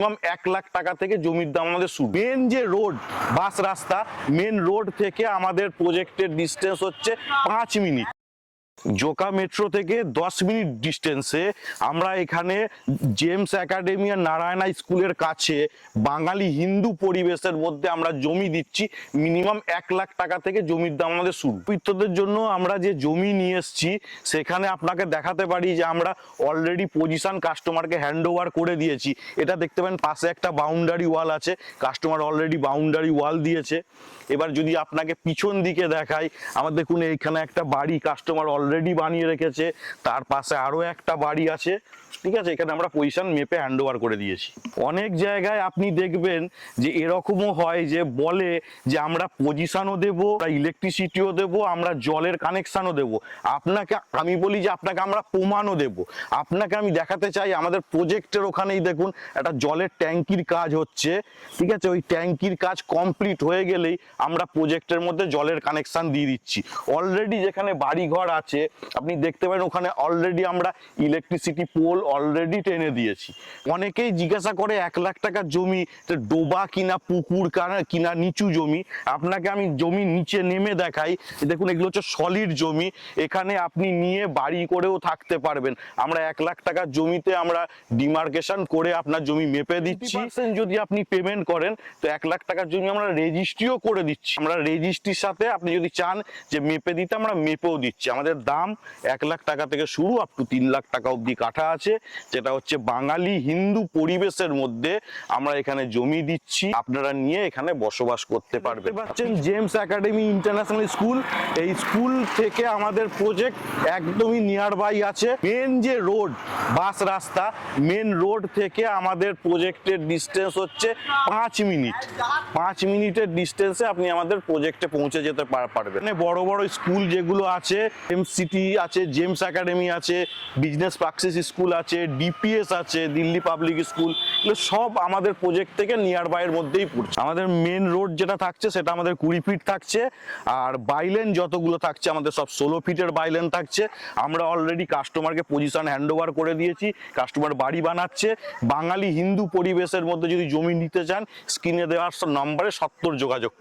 1 লাখ টাকা থেকে জমির দাম আমাদের শুরু। মেন যে রোড বাস রাস্তা, মেন রোড থেকে আমাদের প্রজেক্টের ডিস্টেন্স হচ্ছে 5 মিনিট। জোকা মেট্রো থেকে 10 মিনিট ডিস্টেন্সে আমরা এখানে জেমস একাডেমি আর নারায়ণা স্কুলের কাছে বাঙালি হিন্দু পরিবেশের মধ্যে আমরা জমি দিচ্ছি। মিনিমাম 1 লাখ টাকা থেকে জমির দাম আমাদের শুরু। বিত্তদের জন্য আমরা যে জমি নিয়ে এসেছি সেখানে আপনাকে দেখাতে পারি যে আমরা অলরেডি পজিশন কাস্টমারকে হ্যান্ড ওভার করে দিয়েছি। এটা দেখতে পারেন পাশে একটা বাউন্ডারি ওয়াল আছে, কাস্টমার অলরেডি বাউন্ডারি ওয়াল দিয়েছে। এবার যদি আপনাকে পিছন দিকে দেখাই, আমার দেখুন এইখানে একটা বাড়ি কাস্টমার অলরেডি বানিয়ে রেখেছে, তার পাশে আরো একটা বাড়ি আছে। ঠিক আছে, এখানে আমরা পজিশন মেপে হ্যান্ড ওভার করে দিয়েছি। অনেক জায়গায় আপনি দেখবেন যে এরকমও হয় যে বলে যে আমরা পজিশনও দেবো, ইলেকট্রিসিটিও দেবো, আমরা জলের কানেকশনও দেবো। আপনাকে আমি বলি যে আপনাকে আমরা প্রমাণও দেবো। আপনাকে আমি দেখাতে চাই আমাদের প্রজেক্টের ওখানেই দেখুন একটা জলের ট্যাঙ্কির কাজ হচ্ছে। ঠিক আছে, ওই ট্যাঙ্কির কাজ কমপ্লিট হয়ে গেলেই আমরা প্রজেক্টের মধ্যে জলের কানেকশন দিয়ে দিচ্ছি। অলরেডি যেখানে বাড়ি ঘর আছে আপনি দেখতে পারেন ওখানে অলরেডি আমরা ইলেকট্রিসিটি পোল অলরেডি টেনে দিয়েছি। অনেকেই জিজ্ঞাসা করে 1 লাখ টাকার জমি ডোবা কিনা পুকুর কিনা নিচু জমি। আপনাকে আমি জমি নিচে নেমে দেখাই। দেখুন এগুলো হচ্ছে সলিড জমি, এখানে আপনি নিয়ে বাড়ি করেও থাকতে পারবেন। আমরা 1 লাখ টাকার জমিতে আমরা ডিমার্কেশন করে আপনার জমি মেপে দিচ্ছি। যদি আপনি পেমেন্ট করেন তো 1 লাখ টাকার জমি আমরা রেজিস্ট্রিও করে দিচ্ছি। আমরা রেজিস্ট্রির সাথে আপনি যদি চান যে মেপে দিতে আমরা মেপেও দিচ্ছি। আমাদের দাম 1 লাখ টাকা থেকে শুরু আপ টু 3 লাখ টাকা অবধি কাঠা আছে, যেটা হচ্ছে বাঙালি হিন্দু পরিবেশের মধ্যে আমরা এখানে জমি দিচ্ছি। আপনারা নিয়ে এখানে বসবাস করতে পারবেন। পাচ্ছেন জেমস একাডেমি ইন্টারন্যাশনাল স্কুল, এই স্কুল থেকে আমাদের প্রজেক্ট একদমই নিয়ার বাই আছে। মেন যে রোড বাস রাস্তা, মেন রোড থেকে আমাদের প্রজেক্টের ডিস্টেন্স হচ্ছে 5 মিনিট। 5 মিনিটের ডিস্টেন্সে আপনি আমাদের প্রজেক্টে পৌঁছে যেতে পারবেন। বড় বড় স্কুল যেগুলো আছে, এমসিটি আছে, জেমস একাডেমি আছে, বিজনেস প্র্যাকটিস স্কুল আছে, ডিপিএস আছে, দিল্লি পাবলিক স্কুল, এগুলো সব আমাদের প্রজেক্ট থেকে নিয়ার বাইয়ের মধ্যেই পড়ছে। আমাদের মেন রোড যেটা থাকছে সেটা আমাদের 20 ফিট থাকছে, আর বাইলেন যতগুলো থাকছে আমাদের সব 16 ফিটের বাইলেন থাকছে। আমরা অলরেডি কাস্টমারকে পজিশন হ্যান্ড ওভার করে দিয়েছি, কাস্টমার বাড়ি বানাচ্ছে। বাঙালি হিন্দু পরিবেশের মধ্যে যদি জমি নিতে চান স্ক্রিনে দেওয়ার নম্বরে 70 যোগাযোগ করুন।